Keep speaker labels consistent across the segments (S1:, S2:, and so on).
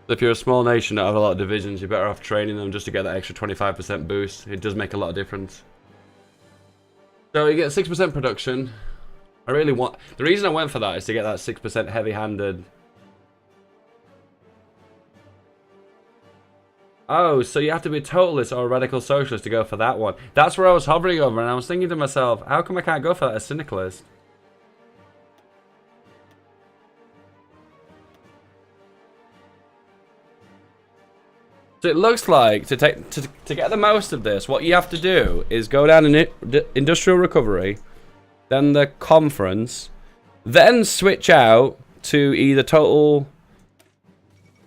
S1: If you're a small nation that have a lot of divisions, you're better off training them just to get that extra 25% boost. It does make a lot of difference. So you get 6% production. I really want... The reason I went for that is to get that 6% heavy-handed... Oh, so you have to be a totalist or a radical socialist to go for that one. That's where I was hovering over, and I was thinking to myself, how come I can't go for that as syndicalist? So it looks like to get the most of this, what you have to do is go down in industrial recovery, then the conference, then switch out to either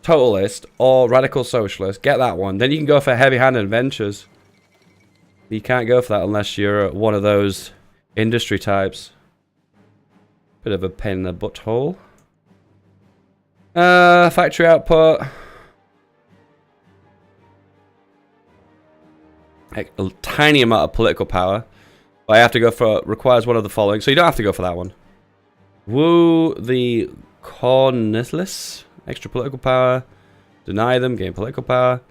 S1: totalist or radical socialist. Get that one. Then you can go for heavy-handed ventures. You can't go for that unless you're one of those industry types. Bit of a pain in the butthole. Factory output. A tiny amount of political power. But I have to go for... Requires one of the following. So you don't have to go for that one. Woo the Cornelis. Extra political power. Deny them. Gain political power.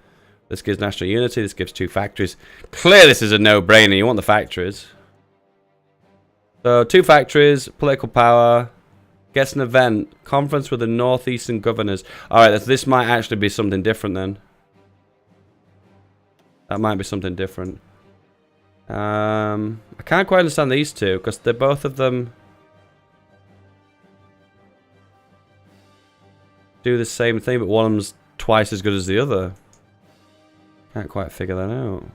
S1: This gives national unity. This gives 2 factories. Clearly this is a no-brainer. You want the factories. So 2 factories. Political power. Gets an event. Conference with the northeastern governors. Alright, this might actually be something different then. That might be something different. I can't quite understand these two because they're both of them do the same thing, but one of them's twice as good as the other. Can't quite figure that out.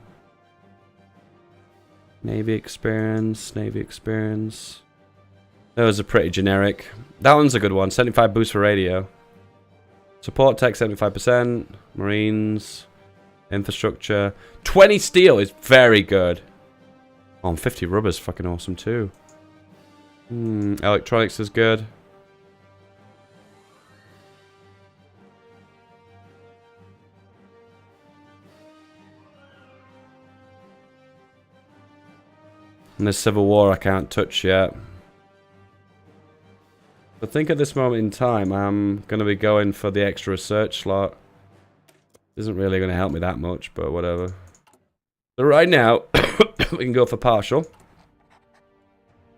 S1: Navy experience, Navy experience. Those are pretty generic. That one's a good one. 75 boost for radio. Support tech 75%. Marines. Infrastructure. 20 steel is very good. Oh, and 50 rubber is fucking awesome too. Electronics is good. And the Civil War I can't touch yet. But think at this moment in time, I'm going to be going for the extra research slot. Isn't really going to help me that much, but whatever. So right now, we can go for partial.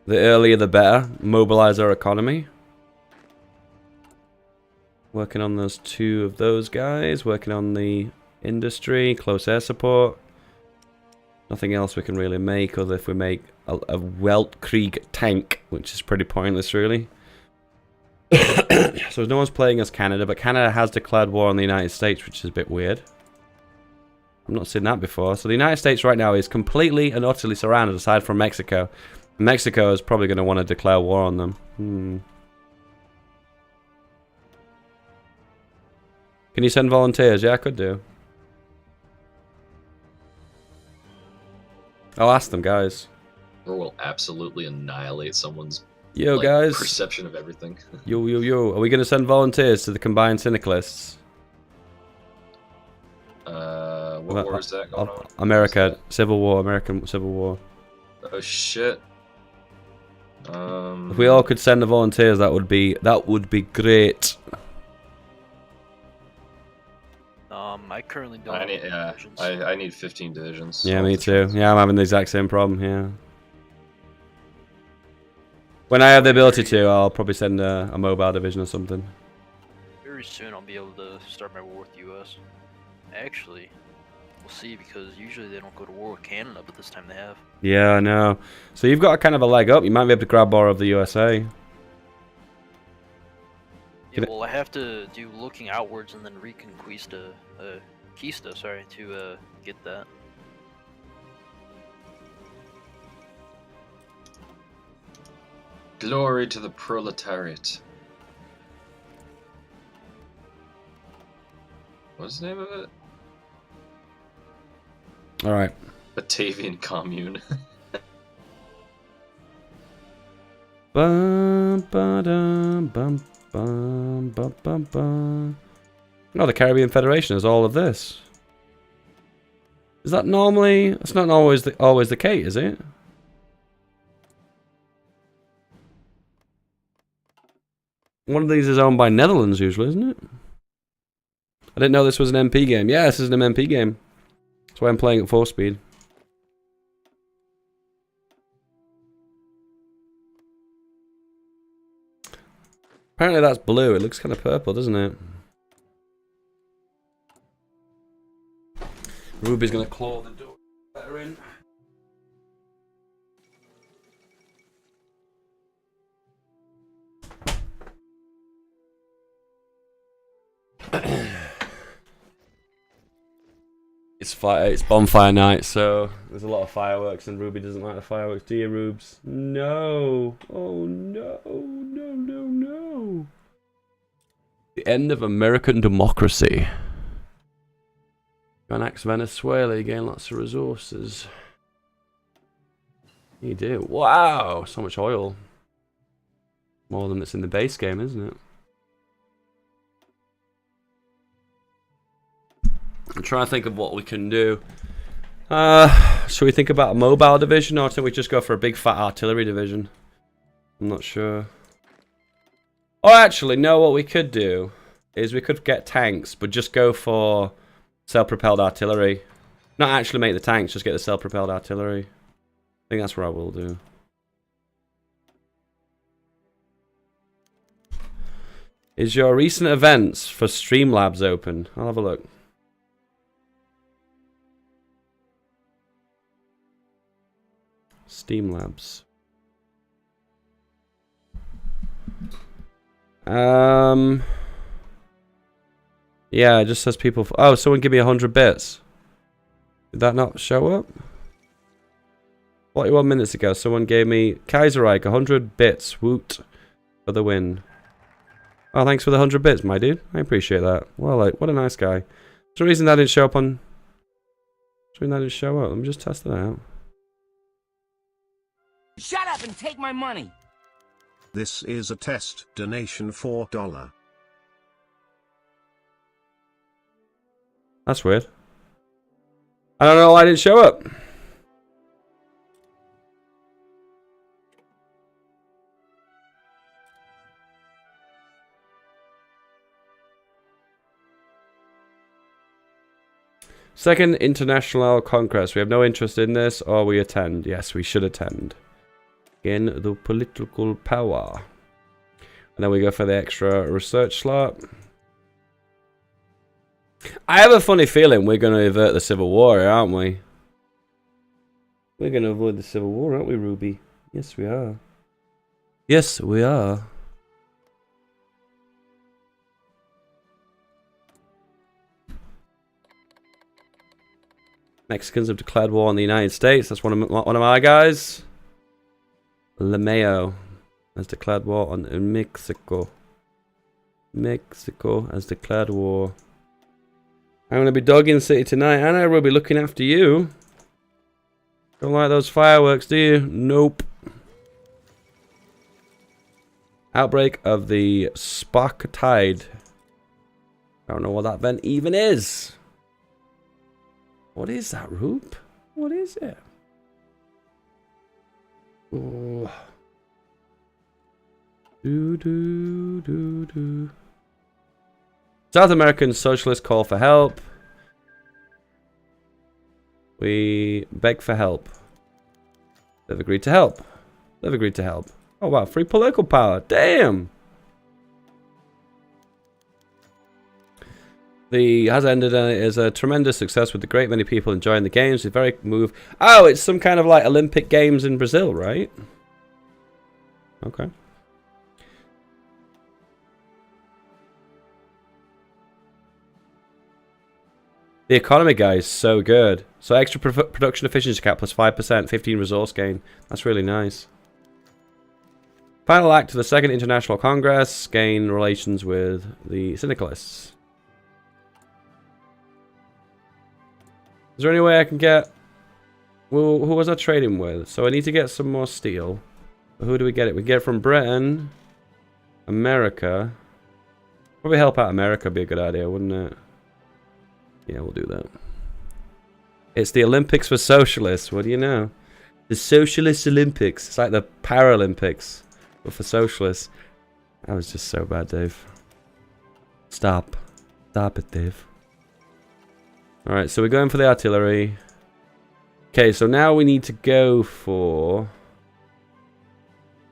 S1: The earlier the better. Mobilize our economy. Working on those 2 of those guys. Working on the industry. Close air support. Nothing else we can really make other if we make a Weltkrieg tank, which is pretty pointless really. So no one's playing as Canada, but Canada has declared war on the United States, which is a bit weird. I've not seen that before. So the United States right now is completely and utterly surrounded aside from Mexico. Mexico is probably going to want to declare war on them. Can you send volunteers? Yeah, I could do. I'll ask them, guys.
S2: Or will absolutely annihilate someone's
S1: guys.
S2: Perception of everything.
S1: Yo. Are we going to send volunteers to the combined syndicalists?
S2: What war is that going on?
S1: American Civil War.
S2: Oh shit.
S1: If we all could send the volunteers, that would be great.
S3: I currently don't.
S2: I need 15 divisions.
S1: Yeah, me too. Yeah, I'm having the exact same problem. Yeah. When I have the ability to, I'll probably send a mobile division or something.
S3: Very soon I'll be able to start my war with the US. Actually, we'll see because usually they don't go to war with Canada, but this time they have.
S1: Yeah, I know. So you've got a kind of a leg up. You might be able to grab more of the USA.
S3: Yeah, well, I have to do looking outwards and then reconquista, to get that.
S2: Glory to the proletariat. What's the name of it?
S1: Alright.
S2: Batavian Commune.
S1: Bum, ba-dum, bum, bum, bum, bum, bum. No, the Caribbean Federation is all of this. Is that normally... It's not always the case, is it? One of these is owned by Netherlands usually, isn't it? I didn't know this was an MP game. Yeah, this is an MP game. That's why I'm playing at 4 speed. Apparently that's blue. It looks kind of purple, doesn't it? Ruby's gonna claw the door better in. It's bonfire night, so there's a lot of fireworks, and Ruby doesn't like the fireworks. Do you, Rubes? No. Oh no, no, no, no. The end of American democracy. You annex Venezuela, you gain lots of resources. You do. Wow, so much oil. More than it's in the base game, isn't it? I'm trying to think of what we can do. Should we think about a mobile division, or should we just go for a big fat artillery division? I'm not sure. Oh, actually, no, what we could do is we could get tanks, but just go for self-propelled artillery. Not actually make the tanks, just get the self-propelled artillery. I think that's what I will do. Is your recent events for Streamlabs open? I'll have a look. Streamlabs. Yeah, it just says people. Oh, someone give me 100 bits. Did that not show up? 41 minutes ago, someone gave me Kaiserreich 100 bits. Woot for the win. Oh, thanks for the 100 bits, my dude. I appreciate that. Well, like, what a nice guy. For some reason that didn't show up on. For some reason that didn't show up. Let me just test it out.
S4: Shut up and take my money.
S5: This is a test donation $4.
S1: That's weird. I don't know why I didn't show up. Second International Congress. We have no interest in this, or we attend. Yes, we should attend. In the political power. And then we go for the extra research slot. I have a funny feeling we're going to avert the Civil War, aren't we? We're going to avoid the Civil War, aren't we, Ruby? Yes, we are. Yes, we are. Mexicans have declared war on the United States. That's one of my guys. Lemeo has declared war on Mexico. Mexico has declared war. I'm going to be dogging City tonight, and I will be looking after you. Don't like those fireworks, do you? Nope. Outbreak of the Spark Tide. I don't know what that event even is. What is that, Roop? What is it? Oh. Do. South American socialists call for help. We beg for help. They've agreed to help. They've agreed to help. Oh wow, free political power. Damn! The has ended is a tremendous success with a great many people enjoying the games. It's very move. Oh, it's some kind of like Olympic Games in Brazil, right? Okay. The economy guy is so good. So extra production efficiency cap plus 5%, 15 resource gain. That's really nice. Final act of the Second International Congress. Gain relations with the Syndicalists. Is there any way I can get... Well, who was I trading with? So I need to get some more steel. Who do we get it? We get it from Britain. America. Probably help out America would be a good idea, wouldn't it? Yeah, we'll do that. It's the Olympics for socialists. What do you know? The Socialist Olympics. It's like the Paralympics, but for socialists. That was just so bad, Dave. Stop. Stop it, Dave. Alright, so we're going for the artillery. Okay, so now we need to go for...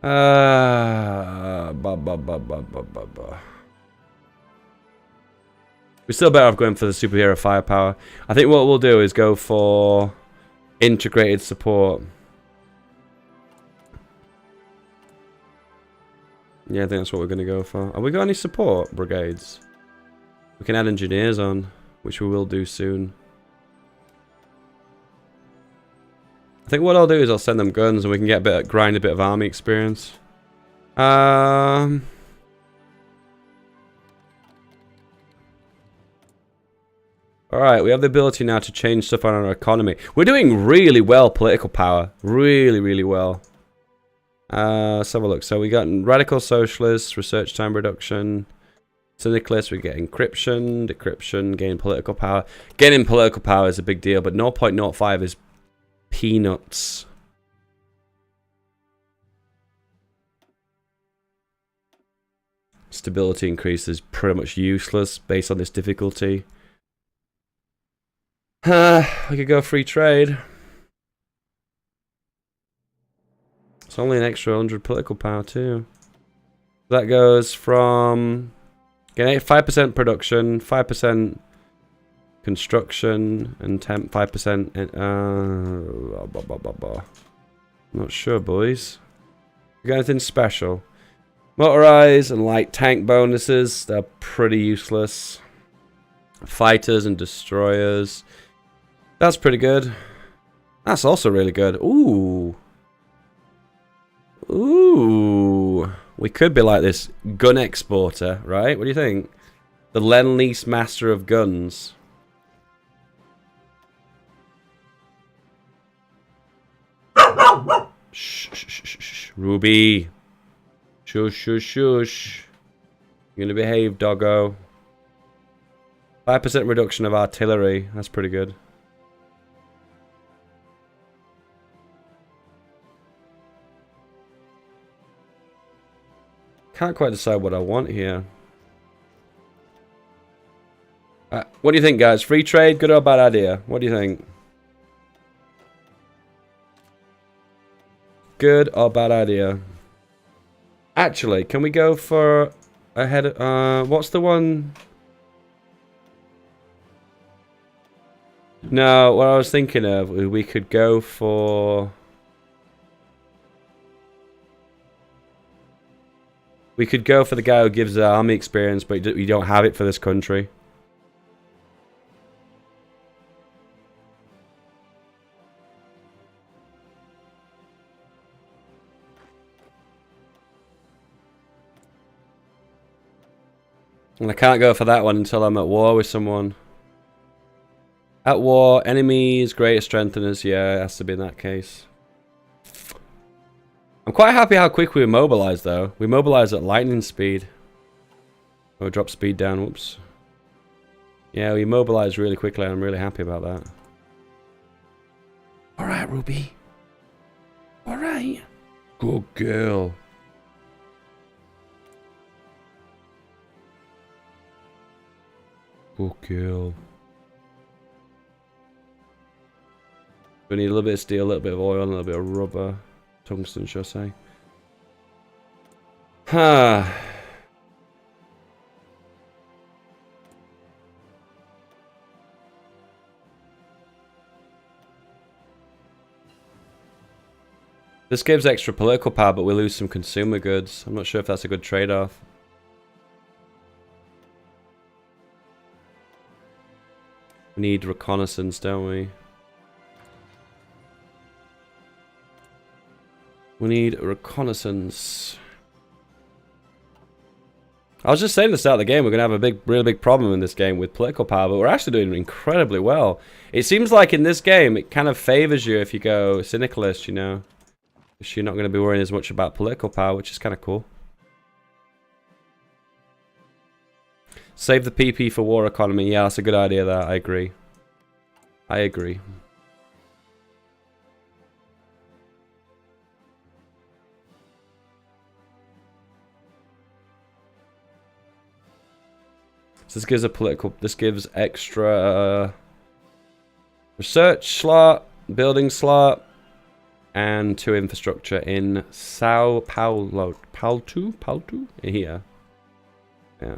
S1: We're still better off going for the superhero firepower. I think what we'll do is go for integrated support. Yeah, I think that's what we're going to go for. Have we got any support brigades? We can add engineers on, which we will do soon. I think what I'll do is I'll send them guns and we can get grind a bit of army experience. Alright, we have the ability now to change stuff on our economy. We're doing really well political power. Really, really well. Let's have a look. So we got radical socialists, research time reduction, syndicalists, we get encryption, decryption, gain political power. Gaining political power is a big deal, but 0.05 is peanuts. Stability increase is pretty much useless based on this difficulty. We could go free trade. It's only an extra 100 political power too. That goes from getting 5% production, 5% construction, and 5%. Not sure, boys. You got anything special? Motorized and light tank bonuses. They're pretty useless. Fighters and destroyers. That's pretty good. That's also really good. Ooh. Ooh. We could be like this gun exporter, right? What do you think? The Lend-Lease master of guns. Shh, shh, shh, shh, shh. Ruby. Shush, shush, shush. You're gonna behave, doggo. 5% reduction of artillery. That's pretty good. Can't quite decide what I want here. What do you think, guys? Free trade, good or bad idea? What do you think? Good or bad idea? Actually, can we go for a head? What's the one? No, what I was thinking of, we could go for. We could go for the guy who gives the army experience, but you don't have it for this country. And I can't go for that one until I'm at war with someone. At war, enemies, greatest strengtheners. Yeah, it has to be in that case. I'm quite happy how quick we mobilize, though. We mobilize at lightning speed. Oh, drop speed down. Whoops. Yeah, we mobilize really quickly. I'm really happy about that. Alright, Ruby. Alright. Good girl. Good girl. We need a little bit of steel, a little bit of oil, and a little bit of rubber. Tungsten, should I say. Ha. This gives extra political power, but we lose some consumer goods. I'm not sure if that's a good trade-off. We need reconnaissance, don't we? We need reconnaissance. I was just saying at the start of the game, we're going to have a really big problem in this game with political power, but we're actually doing incredibly well. It seems like in this game, it kind of favors you if you go syndicalist, you know. Because you're not going to be worrying as much about political power, which is kind of cool. Save the PP for war economy. Yeah, that's a good idea there. I agree. I agree. So this gives a political. This gives extra Research slot, building slot, and 2 infrastructure in Sao Paulo. Paltu? Here. Yeah.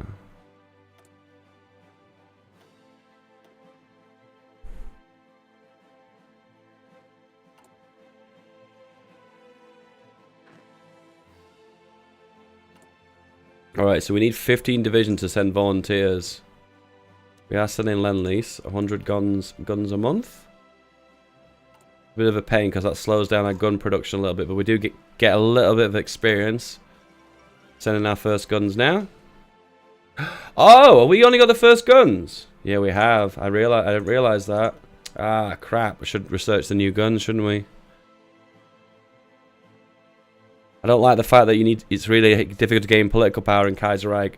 S1: Alright, so we need 15 divisions to send volunteers. We are sending Lend-Lease, 100 guns a month. Bit of a pain because that slows down our gun production a little bit, but we do get a little bit of experience. Sending our first guns now. Oh, we only got the first guns. Yeah, we have. I didn't realize that. Ah, crap. We should research the new guns, shouldn't we? I don't like the fact that it's really difficult to gain political power in Kaiserreich.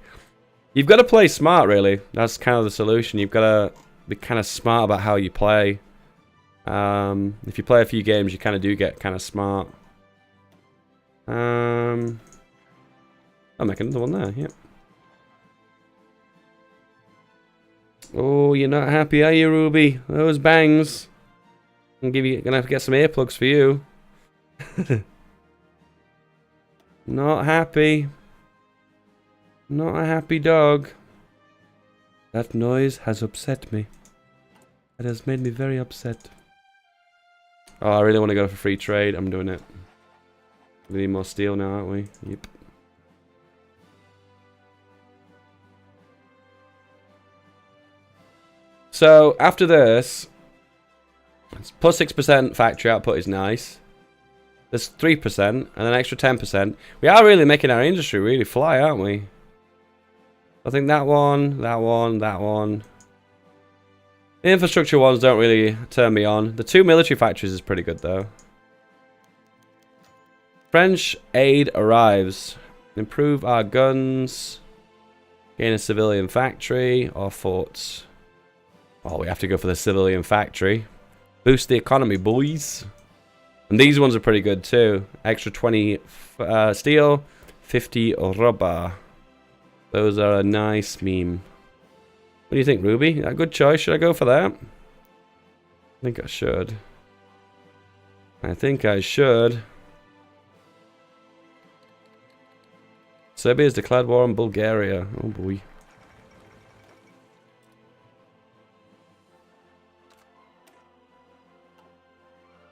S1: You've got to play smart, really. That's kind of the solution. You've got to be kind of smart about how you play. If you play a few games, you kind of do get kind of smart. I'll make another one there, yep. Oh, you're not happy, are you, Ruby? Those bangs. Gonna have to get some earplugs for you. Not happy. Not a happy dog. That noise has upset me. It has made me very upset. Oh, I really want to go for free trade. I'm doing it. We need more steel now, aren't we? Yep. So, after this, plus 6% factory output is nice. There's 3% and an extra 10%. We are really making our industry really fly, aren't we? I think that one. The infrastructure ones don't really turn me on. The 2 military factories is pretty good, though. French aid arrives. Improve our guns. Gain a civilian factory or forts. Oh, we have to go for the civilian factory. Boost the economy, boys. And these ones are pretty good, too. Extra 20 steel, 50 rubber. Those are a nice meme. What do you think, Ruby? A good choice. Should I go for that? I think I should. Serbia has declared war on Bulgaria. Oh boy.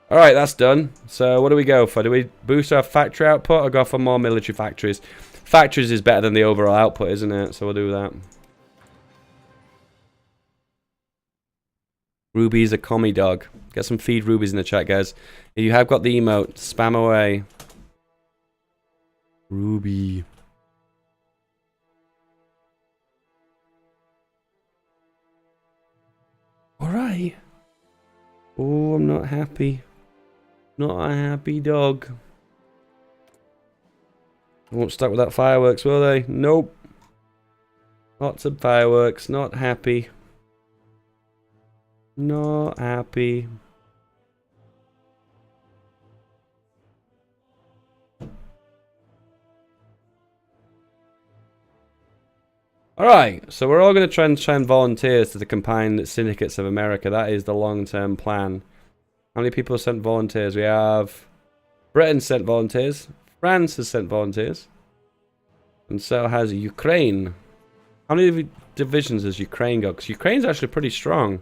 S1: Alright, that's done. So what do we go for? Do we boost our factory output or go for more military factories? Factories is better than the overall output, isn't it? So we'll do that. Ruby's a commie dog. Get some feed rubies in the chat, guys. If you have got the emote, spam away. Ruby. Alright. Oh, I'm not happy. Not a happy dog. Won't start without fireworks, will they? Nope. Lots of fireworks. Not happy. Not happy. Alright, so we're all going to try and send volunteers to the combined syndicates of America. That is the long-term plan. How many people have sent volunteers? We have Britain sent volunteers. France has sent volunteers. And so has Ukraine. How many divisions has Ukraine got? Because Ukraine's actually pretty strong.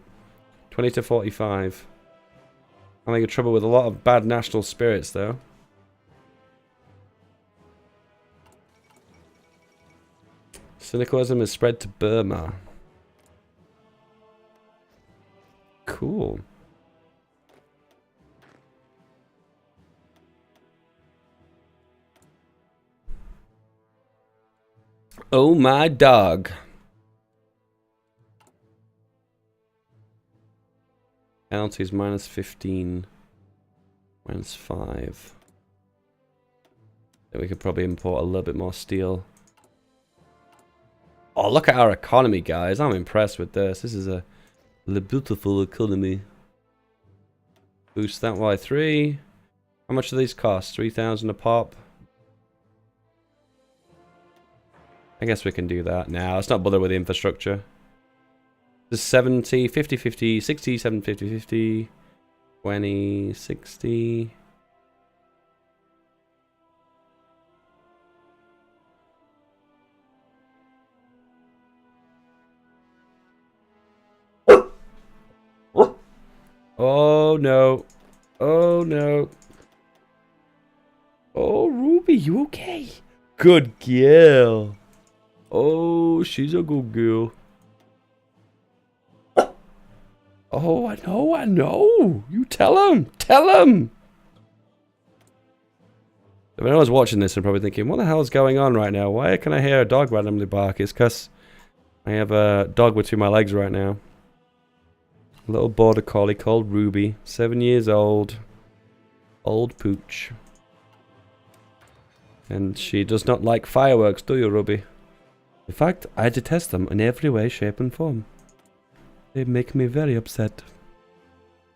S1: 20 to 45. I'm having trouble with a lot of bad national spirits, though. Syndicalism is spread to Burma. Cool. Oh my dog. Penalties minus 15. Minus 5. Then we could probably import a little bit more steel. Oh, look at our economy, guys. I'm impressed with this. This is a beautiful economy. Boost that by 3. How much do these cost? 3,000 a pop. I guess we can do that now. Let's not bother with the infrastructure. There's 70, 50, 50, 60, 7, 50, 50, 20, 60. Oh no. Oh no. Oh, Ruby, you okay? Good girl. Oh, she's a good girl. Oh, I know, I know. You tell him. Tell him. If anyone's watching this and probably thinking, what the hell is going on right now? Why can I hear a dog randomly bark? It's because I have a dog between my legs right now. A little border collie called Ruby. 7 years old. Old pooch. And she does not like fireworks, do you, Ruby? In fact, I detest them in every way, shape and form. They make me very upset.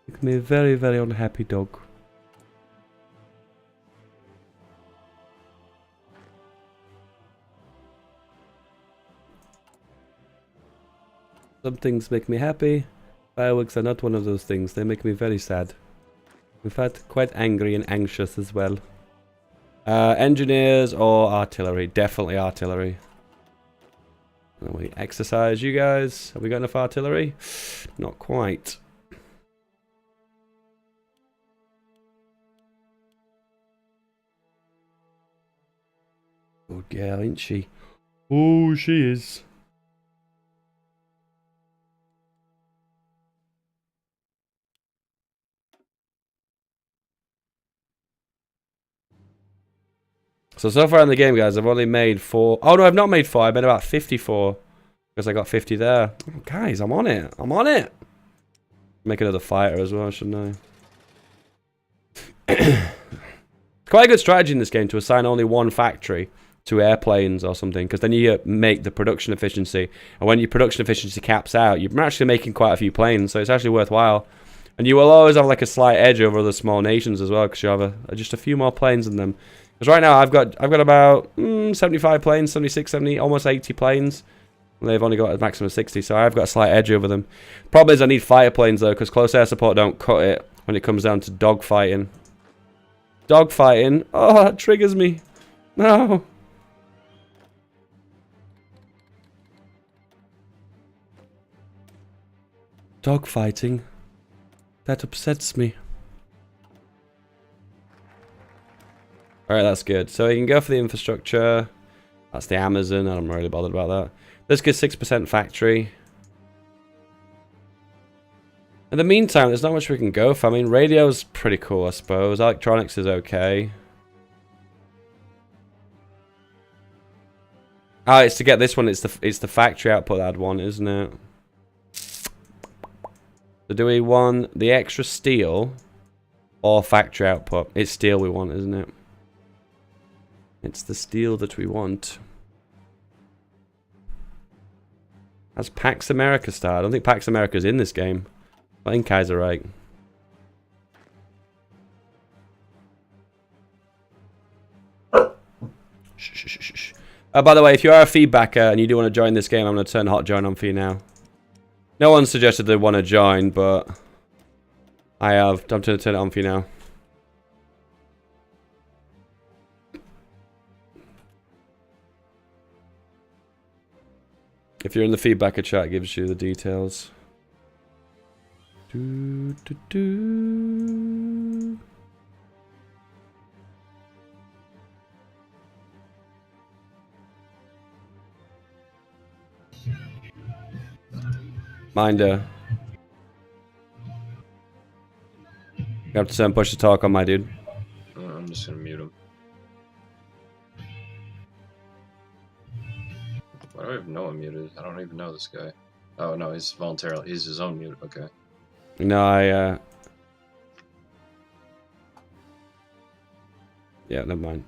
S1: Make me a very, very unhappy dog. Some things make me happy. Fireworks are not one of those things. They make me very sad. In fact, quite angry and anxious as well. Engineers or artillery? Definitely artillery. And we exercise you guys. Have we got enough artillery? Not quite. Good girl, ain't she? Oh, she is. So far in the game, guys, I've only made 4. Oh, no, I've not made 4. I made about 54. Because I got 50 there. Oh, guys, I'm on it. I'm on it. Make another fighter as well, shouldn't I? Quite a good strategy in this game to assign only one factory to airplanes or something. Because then you make the production efficiency. And when your production efficiency caps out, you're actually making quite a few planes. So it's actually worthwhile. And you will always have like a slight edge over other small nations as well. Because you have just a few more planes than them. Because right now I've got about 75 planes, 76, 70, almost 80 planes. And they've only got a maximum of 60, so I've got a slight edge over them. Problem is I need fighter planes though, because close air support don't cut it when it comes down to dogfighting. Dogfighting? Oh, that triggers me. No. Dogfighting? That upsets me. Alright, that's good. So you can go for the infrastructure. That's the Amazon. I'm not really bothered about that. Let's get 6% factory. In the meantime, there's not much we can go for. I mean, radio's pretty cool, I suppose. Electronics is okay. Ah, it's to get this one. It's the factory output that I'd want, isn't it? So do we want the extra steel or factory output? It's steel we want, isn't it? It's the steel that we want. Has Pax America started? I don't think Pax America's in this game. I think Kai's right. Shh. By the way, if you are a feedbacker and you do want to join this game, I'm going to turn hot join on for you now. No one suggested they want to join, but I have. I'm going to turn it on for you now. If you're in the feedbacker chat, it gives you the details. Minder. You have to push to talk on my dude.
S2: I'm just gonna mute him. Why do I even know I'm muted? I don't even know this guy. Oh no, he's voluntarily. He's his own mute. Okay.
S1: No, yeah, never mind.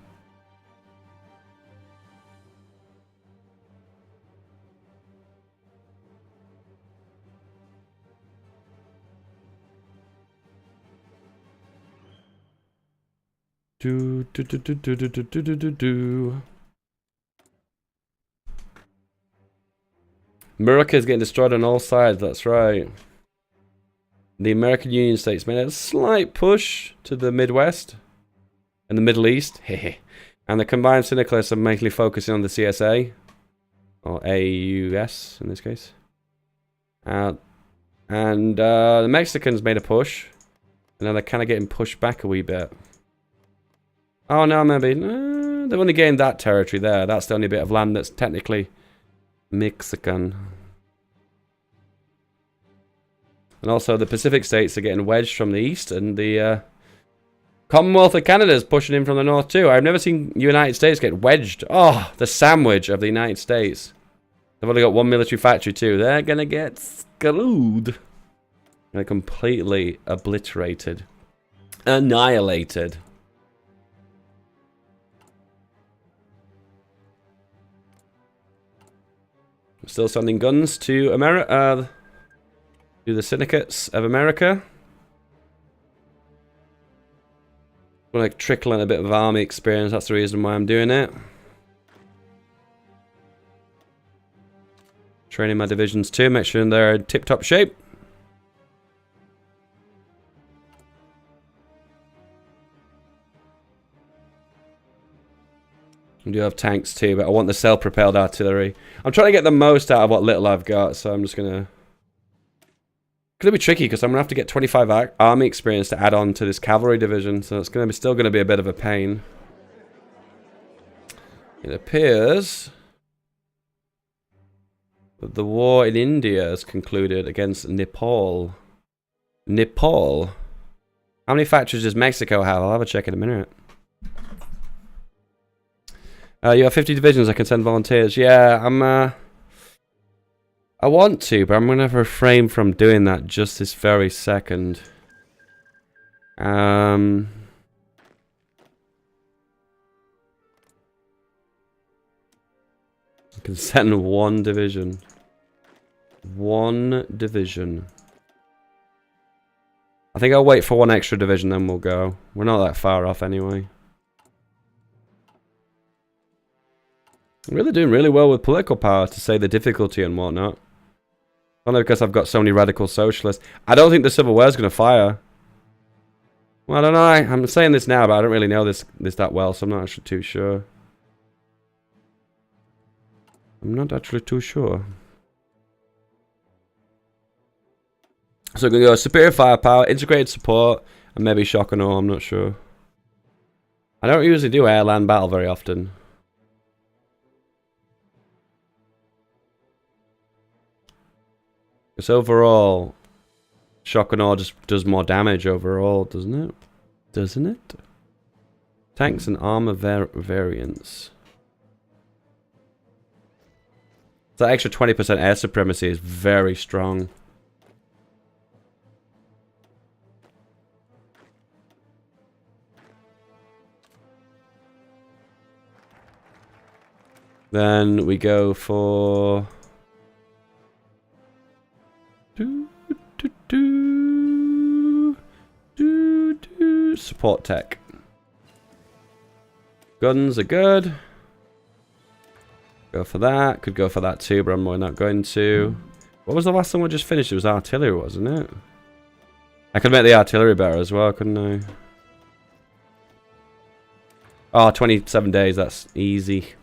S1: Do. America is getting destroyed on all sides, that's right. The American Union States made a slight push to the Midwest and the Middle East. And the combined syndicalists are mainly focusing on the CSA. Or AUS in this case. And the Mexicans made a push. And now they're kind of getting pushed back a wee bit. Oh no, maybe. They've only gained that territory there. That's the only bit of land that's technically Mexican. And also the Pacific states are getting wedged from the east. And the Commonwealth of Canada is pushing in from the north too. I've never seen United States get wedged. Oh, the sandwich of the United States. They've only got one military factory too. They're going to get screwed. They're completely obliterated. Annihilated. Still sending guns to America. To the syndicates of America. I'm going to trickle in a bit of army experience. That's the reason why I'm doing it. Training my divisions too. Make sure they're in tip-top shape. We do have tanks too, but I want the self-propelled artillery. I'm trying to get the most out of what little I've got, so I'm just going to... It's going to be tricky because I'm going to have to get 25 army experience to add on to this cavalry division, so it's going to be still going to be a bit of a pain. It appears that the war in India has concluded against Nepal. Nepal? How many factories does Mexico have? I'll have a check in a minute. You have 50 divisions. I can send volunteers. Yeah, I want to, but I'm going to refrain from doing that just this very second. I can send one division. One division. I think I'll wait for one extra division, then we'll go. We're not that far off anyway. I'm really doing really well with political power, to say the difficulty and whatnot. Only because I've got so many radical socialists. I don't think the Civil War is going to fire. Well, I don't know. I'm saying this now, but I don't really know this that well, so I'm not actually too sure. I'm not actually too sure. So we're going to go superior firepower, integrated support, and maybe shock and awe. I'm not sure. I don't usually do air-land battle very often. Because overall, shock and awe just does more damage overall, doesn't it? Doesn't it? Tanks and armor variants. That extra 20% air supremacy is very strong. Then we go for... support tech. Guns are good. Go for that. Could go for that too, but I'm not going to. What was the last one we just finished? It was artillery, wasn't it? I could make the artillery better as well, couldn't I? Oh, 27 days. That's easy.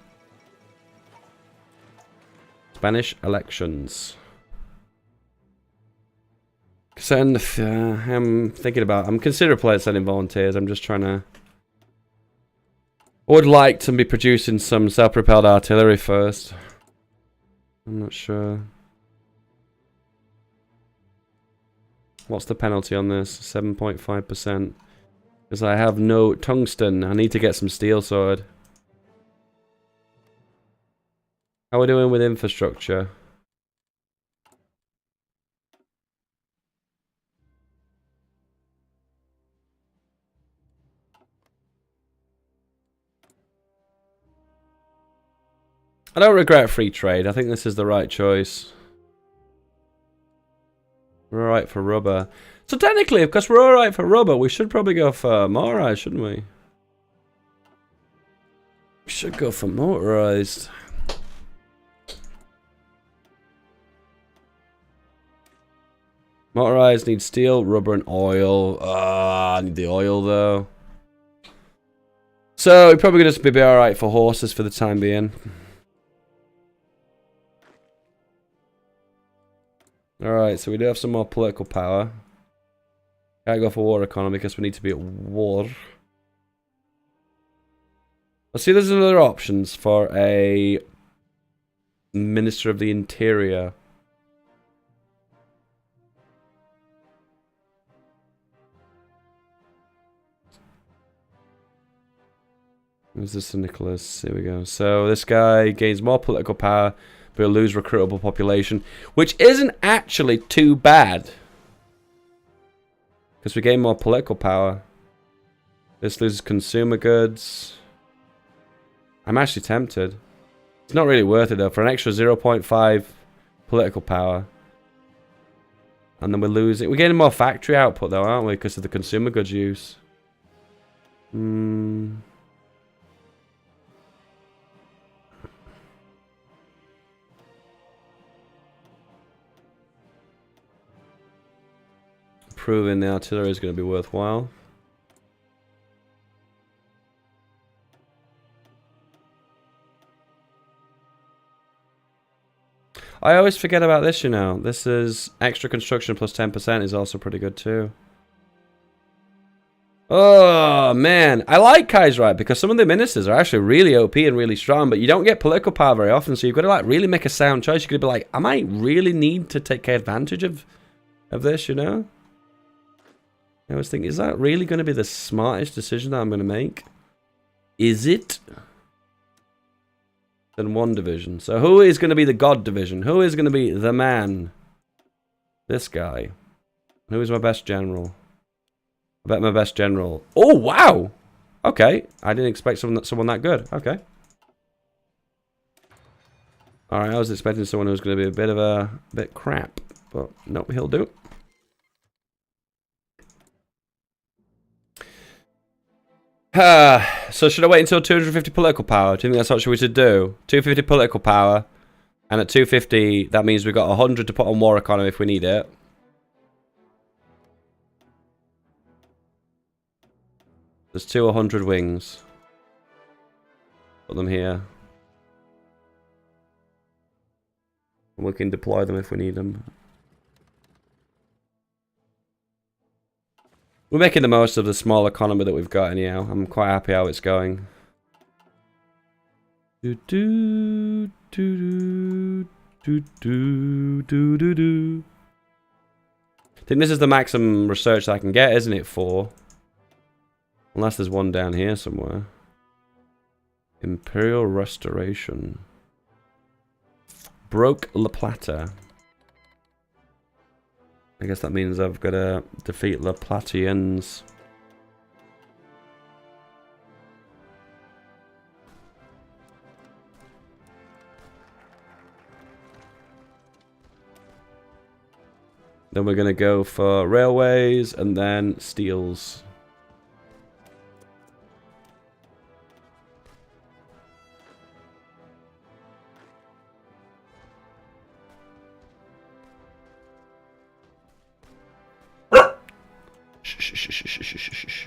S1: Spanish elections. Send, I'm thinking about, I'm considering sending volunteers. I'm just trying to, I would like to be producing some self-propelled artillery first. I'm not sure. What's the penalty on this? 7.5%. Because I have no tungsten. I need to get some steel sorted. How are we doing with infrastructure? I don't regret free trade. I think this is the right choice. We're alright for rubber. So technically, because we're alright for rubber, we should probably go for motorized, shouldn't we? We should go for motorized. Motorized need steel, rubber, and oil. I need the oil though. So we're probably gonna just be alright for horses for the time being. Alright, so we do have some more political power. Can't go for war economy because we need to be at war. Let's see if there's other options for a Minister of the Interior. Where's the Syndicalists? Here we go. So this guy gains more political power, but he'll lose recruitable population, which isn't actually too bad. Because we gain more political power. This loses consumer goods. I'm actually tempted. It's not really worth it though. For an extra 0.5 political power. And then we're losing. We're getting more factory output though, aren't we? Because of the consumer goods use. Proving the artillery is going to be worthwhile. I always forget about this, you know. This is extra construction plus 10% is also pretty good too. Oh, man. I like Kaiserite because some of the ministers are actually really OP and really strong, but you don't get political power very often, so you've got to like really make a sound choice. You've got to be like, I might really need to take advantage of this, you know? I was thinking, is that really going to be the smartest decision that I'm going to make? Is it? Then one division. So who is going to be the God division? Who is going to be the man? This guy. Who is my best general? I bet my best general. Oh, wow! Okay. I didn't expect someone that good. Okay. Alright, I was expecting someone who was going to be a bit crap. But nope, he'll do. So should I wait until 250 political power? Do you think that's what we should do? 250 political power, and at 250, that means we've got 100 to put on war economy if we need it. There's 200 wings. Put them here. And we can deploy them if we need them. We're making the most of the small economy that we've got anyhow. I'm quite happy how it's going. I think this is the maximum research that I can get, isn't it? 4. Unless there's one down here somewhere. Imperial Restoration. Broke La Plata. I guess that means I've got to defeat La Platians. Then we're going to go for railways and then steels.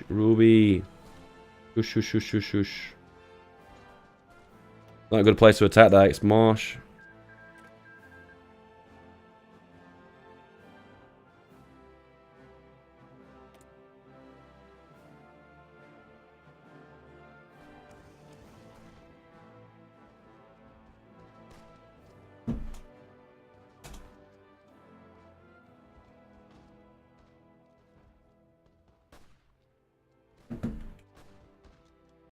S1: Ruby. Shush, shush, shush, shush, shush. Not a good place to attack that, it's marsh.